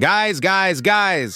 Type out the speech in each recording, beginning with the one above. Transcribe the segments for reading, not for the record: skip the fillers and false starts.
Guys,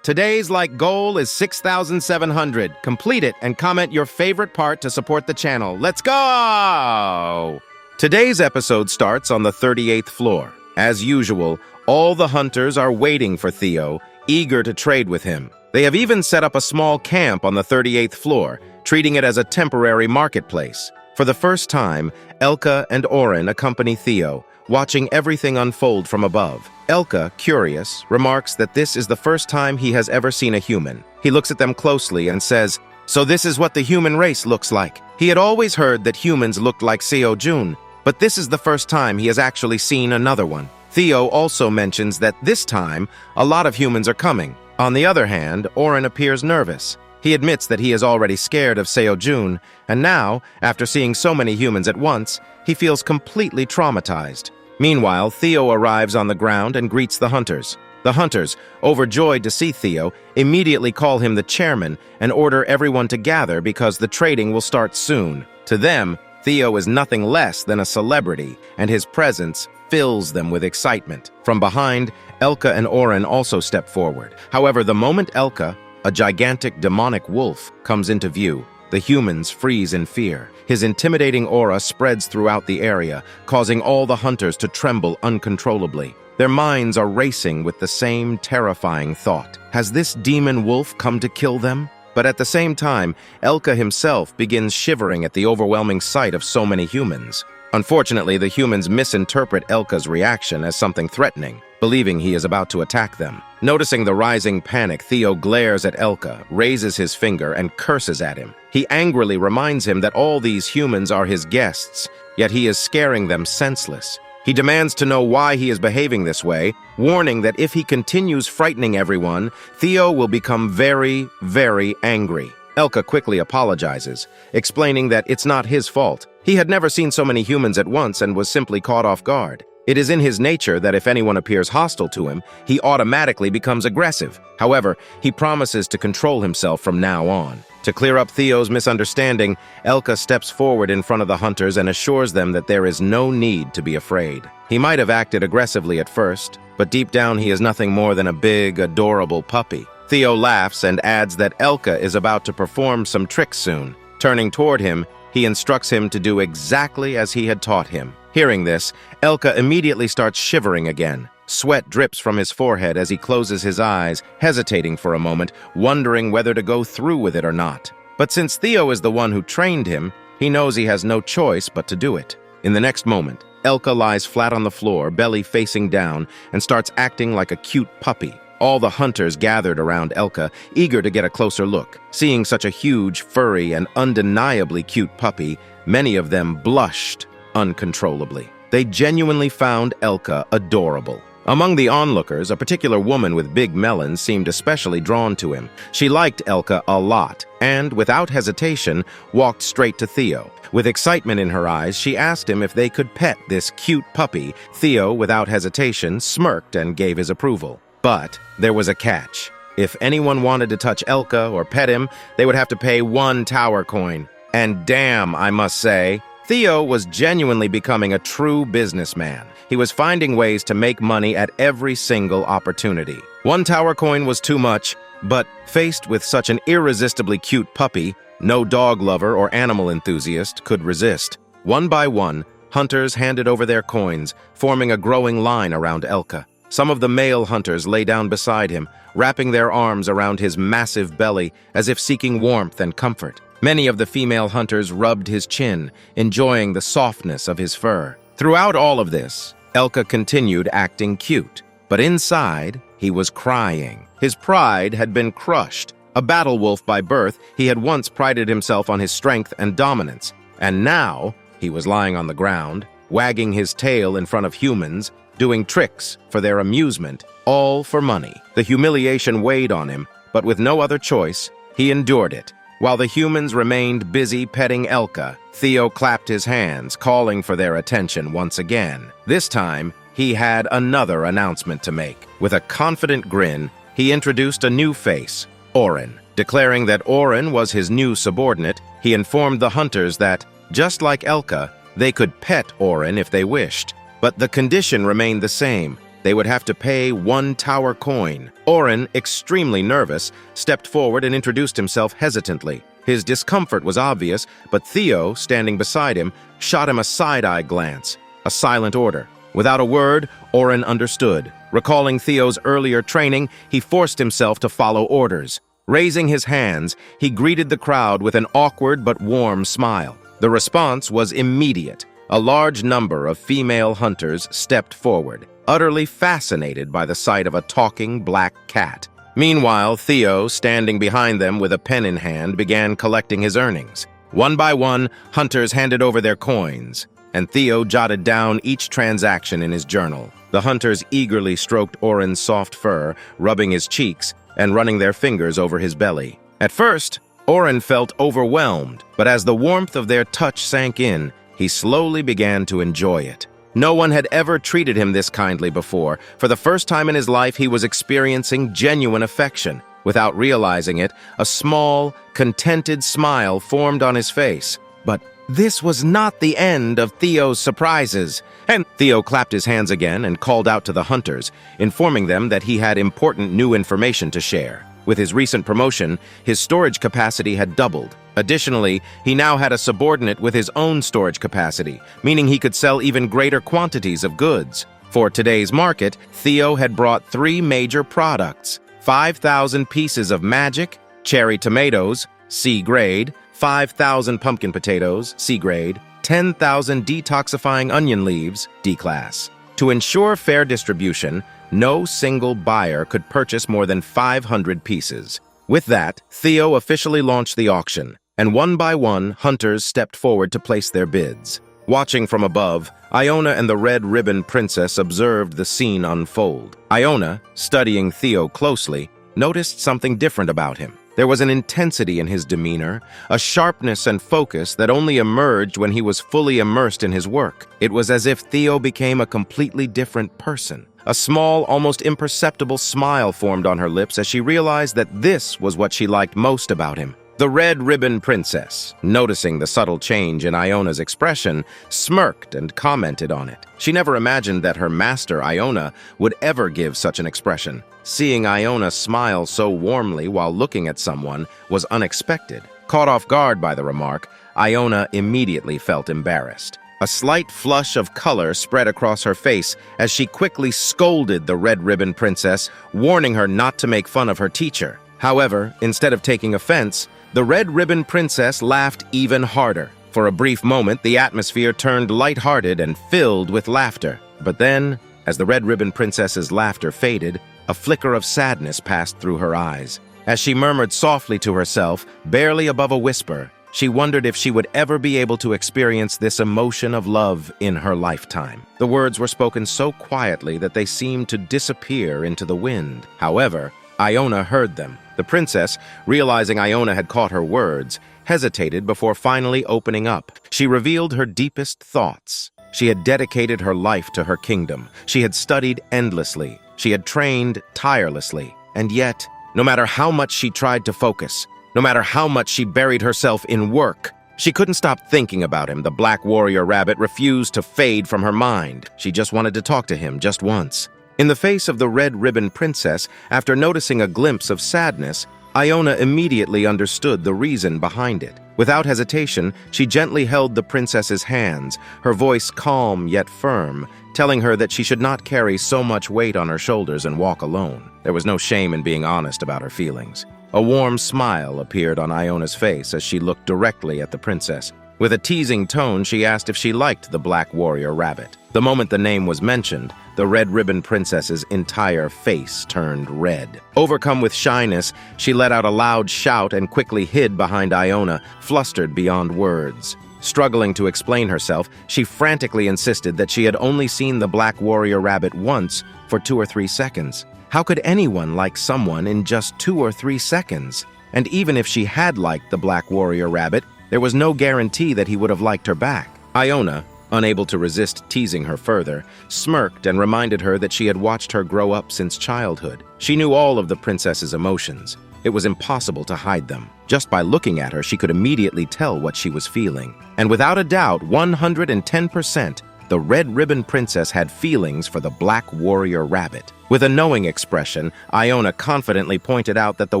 today's goal is 6,700. Complete it and comment your favorite part to support the channel. Let's go! Today's episode starts on the 38th floor. As usual, all the hunters are waiting for Theo, eager to trade with him. They have even set up a small camp on the 38th floor, treating it as a temporary marketplace. For the first time, Elka and Orin accompany Theo, watching everything unfold from above. Elka, curious, remarks that this is the first time he has ever seen a human. He looks at them closely and says, "So this is what the human race looks like." He had always heard that humans looked like Seojun, but this is the first time he has actually seen another one. Theo also mentions that this time, a lot of humans are coming. On the other hand, Orin appears nervous. He admits that he is already scared of Seojun, and now, after seeing so many humans at once, he feels completely traumatized. Meanwhile, Theo arrives on the ground and greets the hunters. The hunters, overjoyed to see Theo, immediately call him the chairman and order everyone to gather because the trading will start soon. To them, Theo is nothing less than a celebrity, and his presence fills them with excitement. From behind, Elka and Orin also step forward. However, the moment Elka, a gigantic demonic wolf, comes into view, the humans freeze in fear. His intimidating aura spreads throughout the area, causing all the hunters to tremble uncontrollably. Their minds are racing with the same terrifying thought. Has this demon wolf come to kill them? But at the same time, Elka himself begins shivering at the overwhelming sight of so many humans. Unfortunately, the humans misinterpret Elka's reaction as something threatening, believing he is about to attack them. Noticing the rising panic, Theo glares at Elka, raises his finger, and curses at him. He angrily reminds him that all these humans are his guests, yet he is scaring them senseless. He demands to know why he is behaving this way, warning that if he continues frightening everyone, Theo will become very, very angry. Elka quickly apologizes, explaining that it's not his fault. He had never seen so many humans at once and was simply caught off guard. It is in his nature that if anyone appears hostile to him, he automatically becomes aggressive. However, he promises to control himself from now on. To clear up Theo's misunderstanding, Elka steps forward in front of the hunters and assures them that there is no need to be afraid. He might have acted aggressively at first, but deep down he is nothing more than a big, adorable puppy. Theo laughs and adds that Elka is about to perform some tricks soon. Turning toward him, he instructs him to do exactly as he had taught him. Hearing this, Elka immediately starts shivering again. Sweat drips from his forehead as he closes his eyes, hesitating for a moment, wondering whether to go through with it or not. But since Theo is the one who trained him, he knows he has no choice but to do it. In the next moment, Elka lies flat on the floor, belly facing down, and starts acting like a cute puppy. All the hunters gathered around Elka, eager to get a closer look. Seeing such a huge, furry, and undeniably cute puppy, many of them blushed uncontrollably. They genuinely found Elka adorable. Among the onlookers, a particular woman with big melons seemed especially drawn to him. She liked Elka a lot, and, without hesitation, walked straight to Theo. With excitement in her eyes, she asked him if they could pet this cute puppy. Theo, without hesitation, smirked and gave his approval. But there was a catch. If anyone wanted to touch Elka or pet him, they would have to pay 1 tower coin. And damn, I must say, Theo was genuinely becoming a true businessman. He was finding ways to make money at every single opportunity. 1 tower coin was too much, but faced with such an irresistibly cute puppy, no dog lover or animal enthusiast could resist. One by one, hunters handed over their coins, forming a growing line around Elka. Some of the male hunters lay down beside him, wrapping their arms around his massive belly as if seeking warmth and comfort. Many of the female hunters rubbed his chin, enjoying the softness of his fur. Throughout all of this, Elka continued acting cute, but inside, he was crying. His pride had been crushed. A battle wolf by birth, he had once prided himself on his strength and dominance, and now he was lying on the ground, wagging his tail in front of humans, doing tricks for their amusement, all for money. The humiliation weighed on him, but with no other choice, he endured it. While the humans remained busy petting Elka, Theo clapped his hands, calling for their attention once again. This time, he had another announcement to make. With a confident grin, he introduced a new face, Orin. Declaring that Orin was his new subordinate, he informed the hunters that, just like Elka, they could pet Orin if they wished. But the condition remained the same. they would have to pay 1 tower coin. Orin, extremely nervous, stepped forward and introduced himself hesitantly. His discomfort was obvious, but Theo, standing beside him, shot him a side-eye glance, a silent order. Without a word, Orin understood. Recalling Theo's earlier training, he forced himself to follow orders. Raising his hands, he greeted the crowd with an awkward but warm smile. The response was immediate. A large number of female hunters stepped forward, utterly fascinated by the sight of a talking black cat. Meanwhile, Theo, standing behind them with a pen in hand, began collecting his earnings. One by one, hunters handed over their coins, and Theo jotted down each transaction in his journal. The hunters eagerly stroked Orin's soft fur, rubbing his cheeks and running their fingers over his belly. At first, Orin felt overwhelmed, but as the warmth of their touch sank in, he slowly began to enjoy it. No one had ever treated him this kindly before. For the first time in his life, he was experiencing genuine affection. Without realizing it, a small, contented smile formed on his face. But this was not the end of Theo's surprises. And Theo clapped his hands again and called out to the hunters, informing them that he had important new information to share. With his recent promotion, his storage capacity had doubled. Additionally, he now had a subordinate with his own storage capacity, meaning he could sell even greater quantities of goods. For today's market, Theo had brought 3 major products: 5,000 pieces of magic, cherry tomatoes, C grade, 5,000 pumpkin potatoes, C grade, 10,000 detoxifying onion leaves, D class. To ensure fair distribution, no single buyer could purchase more than 500 pieces. With that, Theo officially launched the auction, and one by one, hunters stepped forward to place their bids. Watching from above, Iona and the Red Ribbon Princess observed the scene unfold. Iona, studying Theo closely, noticed something different about him. There was an intensity in his demeanor, a sharpness and focus that only emerged when he was fully immersed in his work. It was as if Theo became a completely different person. A small, almost imperceptible smile formed on her lips as she realized that this was what she liked most about him. The Red Ribbon Princess, noticing the subtle change in Iona's expression, smirked and commented on it. She never imagined that her master, Iona, would ever give such an expression. Seeing Iona smile so warmly while looking at someone was unexpected. Caught off guard by the remark, Iona immediately felt embarrassed. A slight flush of color spread across her face as she quickly scolded the Red Ribbon Princess, warning her not to make fun of her teacher. However, instead of taking offense, the Red Ribbon Princess laughed even harder. For a brief moment, the atmosphere turned lighthearted and filled with laughter. But then, as the Red Ribbon Princess's laughter faded, a flicker of sadness passed through her eyes. As she murmured softly to herself, barely above a whisper, she wondered if she would ever be able to experience this emotion of love in her lifetime. The words were spoken so quietly that they seemed to disappear into the wind. However, Iona heard them. The princess, realizing Iona had caught her words, hesitated before finally opening up. She revealed her deepest thoughts. She had dedicated her life to her kingdom. She had studied endlessly. She had trained tirelessly. And yet, no matter how much she tried to focus, no matter how much she buried herself in work, she couldn't stop thinking about him. The Black Warrior Rabbit refused to fade from her mind. She just wanted to talk to him just once. In the face of the Red Ribbon Princess, after noticing a glimpse of sadness, Iona immediately understood the reason behind it. Without hesitation, she gently held the princess's hands, her voice calm yet firm, telling her that she should not carry so much weight on her shoulders and walk alone. There was no shame in being honest about her feelings. A warm smile appeared on Iona's face as she looked directly at the princess. With a teasing tone, she asked if she liked the Black Warrior Rabbit. The moment the name was mentioned, the Red Ribbon Princess's entire face turned red. Overcome with shyness, she let out a loud shout and quickly hid behind Iona, flustered beyond words. Struggling to explain herself, she frantically insisted that she had only seen the Black Warrior Rabbit once for 2 or 3 seconds. How could anyone like someone in just 2 or 3 seconds? And even if she had liked the Black Warrior Rabbit, there was no guarantee that he would have liked her back. Iona, unable to resist teasing her further, smirked and reminded her that she had watched her grow up since childhood. She knew all of the princess's emotions. It was impossible to hide them. Just by looking at her, she could immediately tell what she was feeling. And without a doubt, 110%, the Red Ribbon Princess had feelings for the Black Warrior Rabbit. With a knowing expression, Iona confidently pointed out that the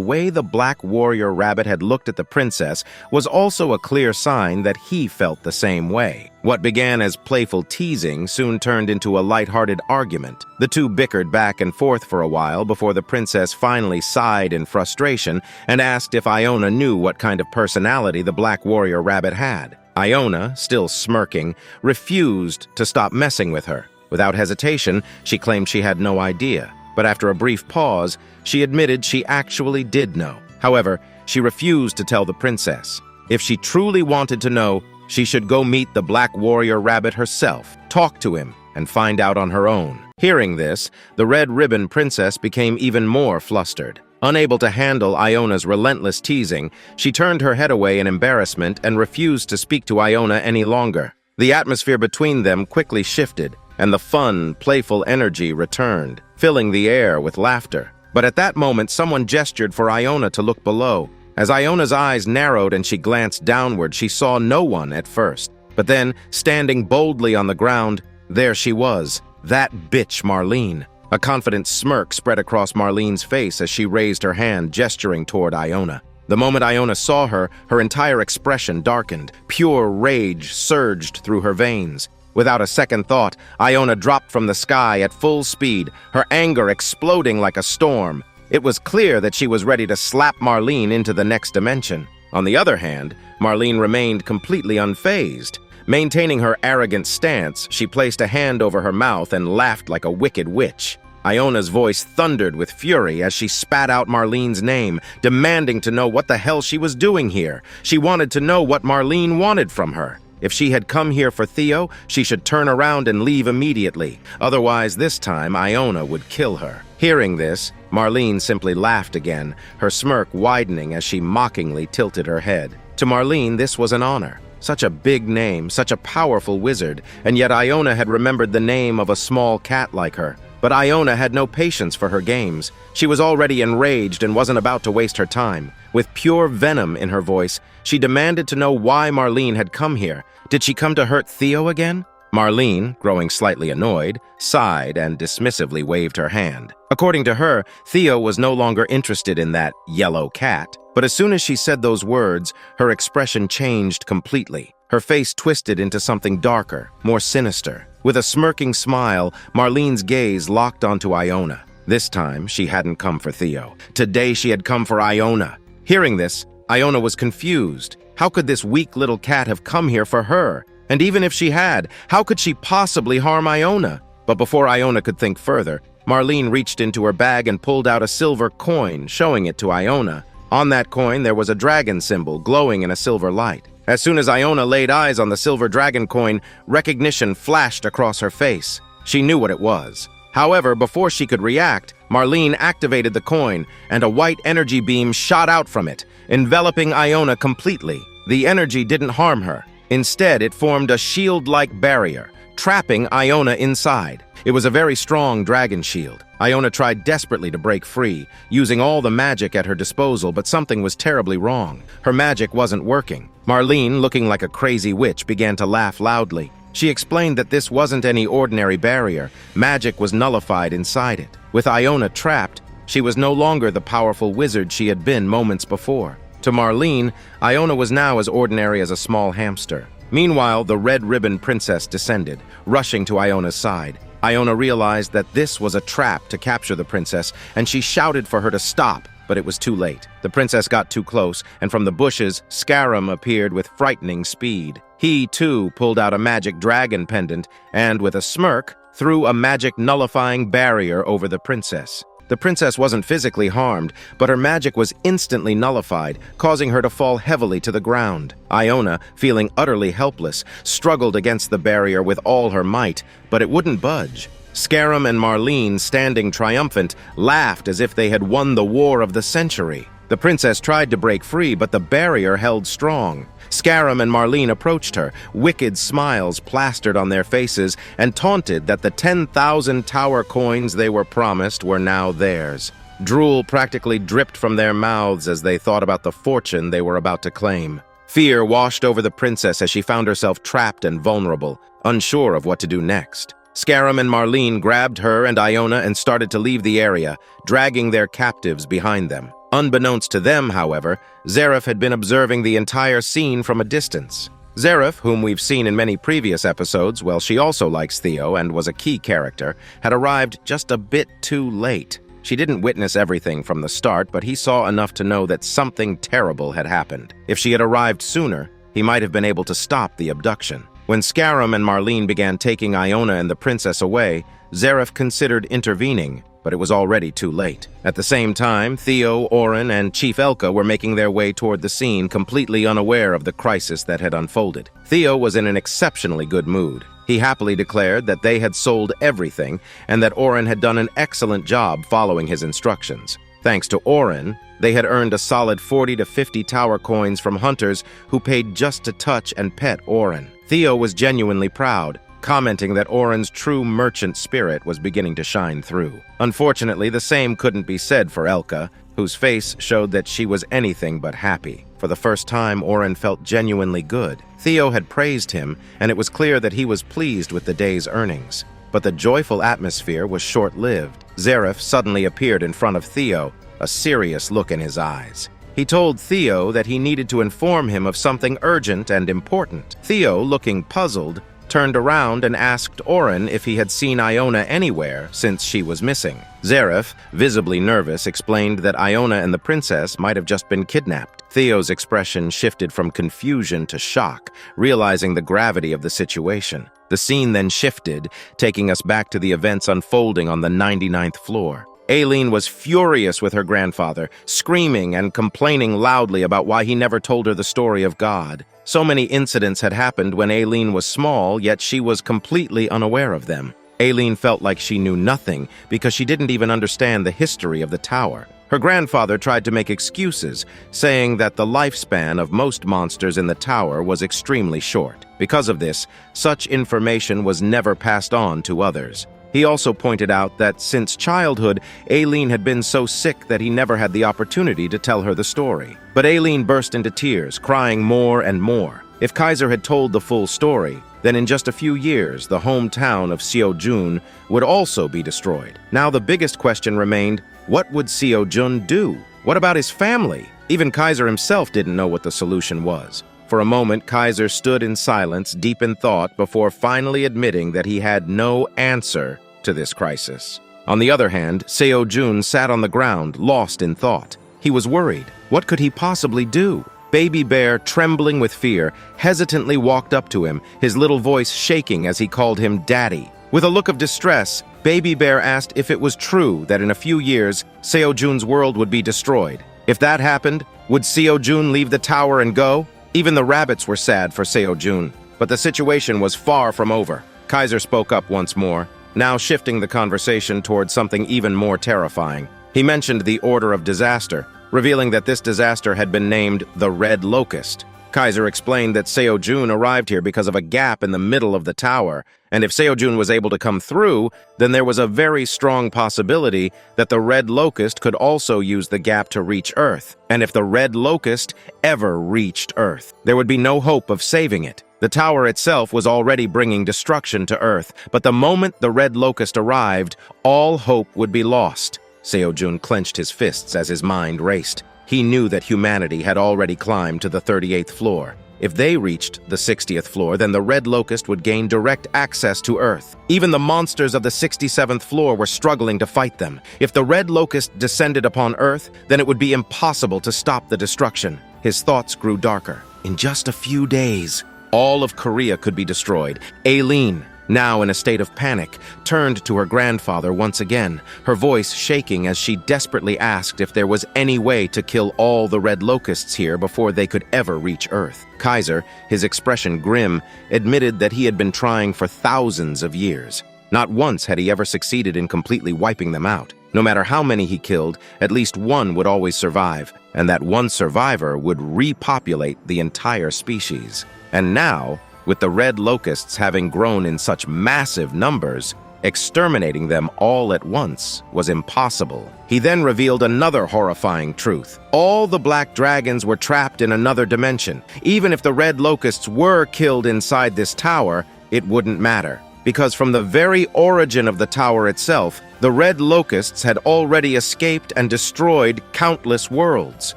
way the Black Warrior Rabbit had looked at the princess was also a clear sign that he felt the same way. What began as playful teasing soon turned into a lighthearted argument. The two bickered back and forth for a while before the princess finally sighed in frustration and asked if Iona knew what kind of personality the Black Warrior Rabbit had. Iona, still smirking, refused to stop messing with her. Without hesitation, she claimed she had no idea, but after a brief pause, she admitted she actually did know. However, she refused to tell the princess. If she truly wanted to know, she should go meet the Black Warrior Rabbit herself, talk to him, and find out on her own. Hearing this, the Red Ribbon Princess became even more flustered. Unable to handle Iona's relentless teasing, she turned her head away in embarrassment and refused to speak to Iona any longer. The atmosphere between them quickly shifted, and the fun, playful energy returned, filling the air with laughter. But at that moment, someone gestured for Iona to look below. As Iona's eyes narrowed and she glanced downward, she saw no one at first. But then, standing boldly on the ground, there she was, that bitch Marlene. A confident smirk spread across Marlene's face as she raised her hand, gesturing toward Iona. The moment Iona saw her, her entire expression darkened. Pure rage surged through her veins. Without a second thought, Iona dropped from the sky at full speed, her anger exploding like a storm. It was clear that she was ready to slap Marlene into the next dimension. On the other hand, Marlene remained completely unfazed. Maintaining her arrogant stance, she placed a hand over her mouth and laughed like a wicked witch. Iona's voice thundered with fury as she spat out Marlene's name, demanding to know what the hell she was doing here. She wanted to know what Marlene wanted from her. If she had come here for Theo, she should turn around and leave immediately. Otherwise, this time, Iona would kill her. Hearing this, Marlene simply laughed again, her smirk widening as she mockingly tilted her head. To Marlene, this was an honor. Such a big name, such a powerful wizard, and yet Iona had remembered the name of a small cat like her. But Iona had no patience for her games. She was already enraged and wasn't about to waste her time. With pure venom in her voice, she demanded to know why Marlene had come here. Did she come to hurt Theo again? Marlene, growing slightly annoyed, sighed and dismissively waved her hand. According to her, Theo was no longer interested in that yellow cat. But as soon as she said those words, her expression changed completely. Her face twisted into something darker, more sinister. With a smirking smile, Marlene's gaze locked onto Iona. This time, she hadn't come for Theo. Today, she had come for Iona. Hearing this, Iona was confused. How could this weak little cat have come here for her? And even if she had, how could she possibly harm Iona? But before Iona could think further, Marlene reached into her bag and pulled out a silver coin, showing it to Iona. On that coin, there was a dragon symbol glowing in a silver light. As soon as Iona laid eyes on the silver dragon coin, recognition flashed across her face. She knew what it was. However, before she could react, Marlene activated the coin, and a white energy beam shot out from it, enveloping Iona completely. The energy didn't harm her. Instead, it formed a shield-like barrier, trapping Iona inside. It was a very strong dragon shield. Iona tried desperately to break free, using all the magic at her disposal, but something was terribly wrong. Her magic wasn't working. Marlene, looking like a crazy witch, began to laugh loudly. She explained that this wasn't any ordinary barrier. Magic was nullified inside it. With Iona trapped, she was no longer the powerful wizard she had been moments before. To Marlene, Iona was now as ordinary as a small hamster. Meanwhile, the Red Ribbon Princess descended, rushing to Iona's side. Iona realized that this was a trap to capture the princess, and she shouted for her to stop, but it was too late. The princess got too close, and from the bushes, Scarum appeared with frightening speed. He, too, pulled out a magic dragon pendant, and with a smirk, threw a magic nullifying barrier over the princess. The princess wasn't physically harmed, but her magic was instantly nullified, causing her to fall heavily to the ground. Iona, feeling utterly helpless, struggled against the barrier with all her might, but it wouldn't budge. Scarum and Marlene, standing triumphant, laughed as if they had won the war of the century. The princess tried to break free, but the barrier held strong. Scarum and Marlene approached her, wicked smiles plastered on their faces, and taunted that the 10,000 tower coins they were promised were now theirs. Drool practically dripped from their mouths as they thought about the fortune they were about to claim. Fear washed over the princess as she found herself trapped and vulnerable, unsure of what to do next. Scarum and Marlene grabbed her and Iona and started to leave the area, dragging their captives behind them. Unbeknownst to them, however, Zareth had been observing the entire scene from a distance. Zareth, whom we've seen in many previous episodes, well, she also likes Theo and was a key character, had arrived just a bit too late. She didn't witness everything from the start, but he saw enough to know that something terrible had happened. If she had arrived sooner, he might have been able to stop the abduction. When Scarum and Marlene began taking Iona and the princess away, Zareth considered intervening, but it was already too late. At the same time, Theo, Orin, and Chief Elka were making their way toward the scene, completely unaware of the crisis that had unfolded. Theo was in an exceptionally good mood. He happily declared that they had sold everything and that Orin had done an excellent job following his instructions. Thanks to Orin, they had earned a solid 40 to 50 tower coins from hunters who paid just to touch and pet Orin. Theo was genuinely proud, commenting that Orin's true merchant spirit was beginning to shine through. Unfortunately, the same couldn't be said for Elka, whose face showed that she was anything but happy. For the first time, Orin felt genuinely good. Theo had praised him, and it was clear that he was pleased with the day's earnings. But the joyful atmosphere was short-lived. Zareth suddenly appeared in front of Theo, a serious look in his eyes. He told Theo that he needed to inform him of something urgent and important. Theo, looking puzzled, turned around and asked Orin if he had seen Iona anywhere since she was missing. Zareth, visibly nervous, explained that Iona and the princess might have just been kidnapped. Theo's expression shifted from confusion to shock, realizing the gravity of the situation. The scene then shifted, taking us back to the events unfolding on the 99th floor. Aileen was furious with her grandfather, screaming and complaining loudly about why he never told her the story of God. So many incidents had happened when Aileen was small, yet she was completely unaware of them. Aileen felt like she knew nothing because she didn't even understand the history of the tower. Her grandfather tried to make excuses, saying that the lifespan of most monsters in the tower was extremely short. Because of this, such information was never passed on to others. He also pointed out that since childhood, Aileen had been so sick that he never had the opportunity to tell her the story. But Aileen burst into tears, crying more and more. If Kaiser had told the full story, then in just a few years, the hometown of Seojun would also be destroyed. Now the biggest question remained, what would Seojun do? What about his family? Even Kaiser himself didn't know what the solution was. For a moment, Kaiser stood in silence, deep in thought, before finally admitting that he had no answer to this crisis. On the other hand, Seojun sat on the ground, lost in thought. He was worried. What could he possibly do? Baby Bear, trembling with fear, hesitantly walked up to him, his little voice shaking as he called him Daddy. With a look of distress, Baby Bear asked if it was true that in a few years, Seojun's world would be destroyed. If that happened, would Seojun leave the tower and go? Even the rabbits were sad for Seojun, but the situation was far from over. Kaiser spoke up once more, now shifting the conversation towards something even more terrifying. He mentioned the Order of Disaster, revealing that this disaster had been named the Red Locust. Kaiser explained that Seojun arrived here because of a gap in the middle of the tower, and if Seojun was able to come through, then there was a very strong possibility that the Red Locust could also use the gap to reach Earth. And if the Red Locust ever reached Earth, there would be no hope of saving it. The tower itself was already bringing destruction to Earth, but the moment the Red Locust arrived, all hope would be lost. Seojun clenched his fists as his mind raced. He knew that humanity had already climbed to the 38th floor. If they reached the 60th floor, then the Red Locust would gain direct access to Earth. Even the monsters of the 67th floor were struggling to fight them. If the Red Locust descended upon Earth, then it would be impossible to stop the destruction. His thoughts grew darker. In just a few days, all of Korea could be destroyed. Aileen, now in a state of panic, turned to her grandfather once again, her voice shaking as she desperately asked if there was any way to kill all the Red Locusts here before they could ever reach Earth. Kaiser, his expression grim, admitted that he had been trying for thousands of years. Not once had he ever succeeded in completely wiping them out. No matter how many he killed, at least one would always survive, and that one survivor would repopulate the entire species. And now, with the Red Locusts having grown in such massive numbers, Exterminating them all at once was impossible. He then revealed another horrifying truth. All the black dragons were trapped in another dimension. Even if the red locusts were killed inside this tower, it wouldn't matter, because from the very origin of the tower itself, the red locusts had already escaped and destroyed countless worlds.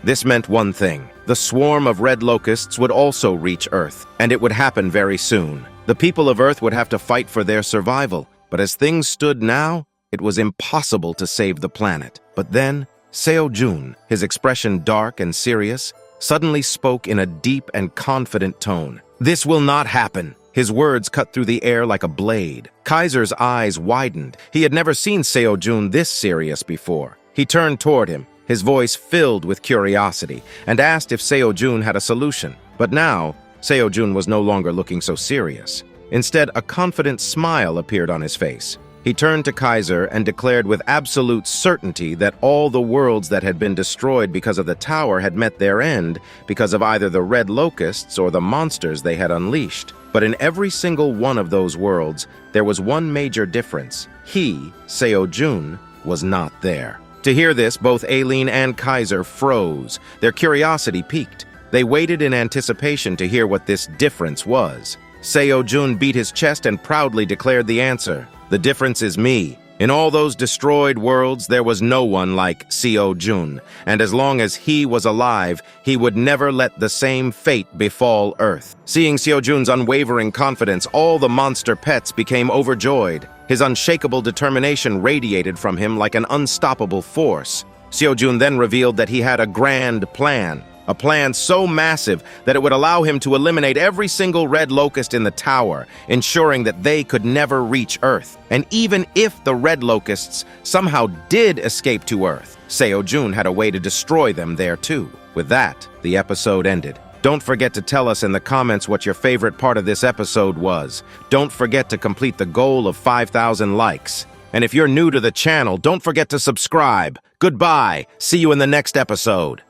This meant one thing. The swarm of red locusts would also reach Earth, and it would happen very soon. The people of Earth would have to fight for their survival. But as things stood now, it was impossible to save the planet. But then, Seojun, his expression dark and serious, suddenly spoke in a deep and confident tone. "This will not happen." His words cut through the air like a blade. Kaiser's eyes widened. He had never seen Seojun this serious before. He turned toward him, his voice filled with curiosity, and asked if Seojun had a solution. But now, Seojun was no longer looking so serious. Instead, a confident smile appeared on his face. He turned to Kaiser and declared with absolute certainty that all the worlds that had been destroyed because of the tower had met their end because of either the red locusts or the monsters they had unleashed. But in every single one of those worlds, there was one major difference. He, Seojun, was not there. To hear this, both Aileen and Kaiser froze. Their curiosity piqued. They waited in anticipation to hear what this difference was. Seojun beat his chest and proudly declared the answer. "The difference is me. In all those destroyed worlds, there was no one like Seojun, and as long as he was alive, he would never let the same fate befall Earth." Seeing Seojun's unwavering confidence, all the monster pets became overjoyed. His unshakable determination radiated from him like an unstoppable force. Seojun then revealed that he had a grand plan. A plan so massive that it would allow him to eliminate every single red locust in the tower, ensuring that they could never reach Earth. And even if the red locusts somehow did escape to Earth, Seojun had a way to destroy them there too. With that, the episode ended. Don't forget to tell us in the comments what your favorite part of this episode was. Don't forget to complete the goal of 5,000 likes. And if you're new to the channel, don't forget to subscribe. Goodbye. See you in the next episode.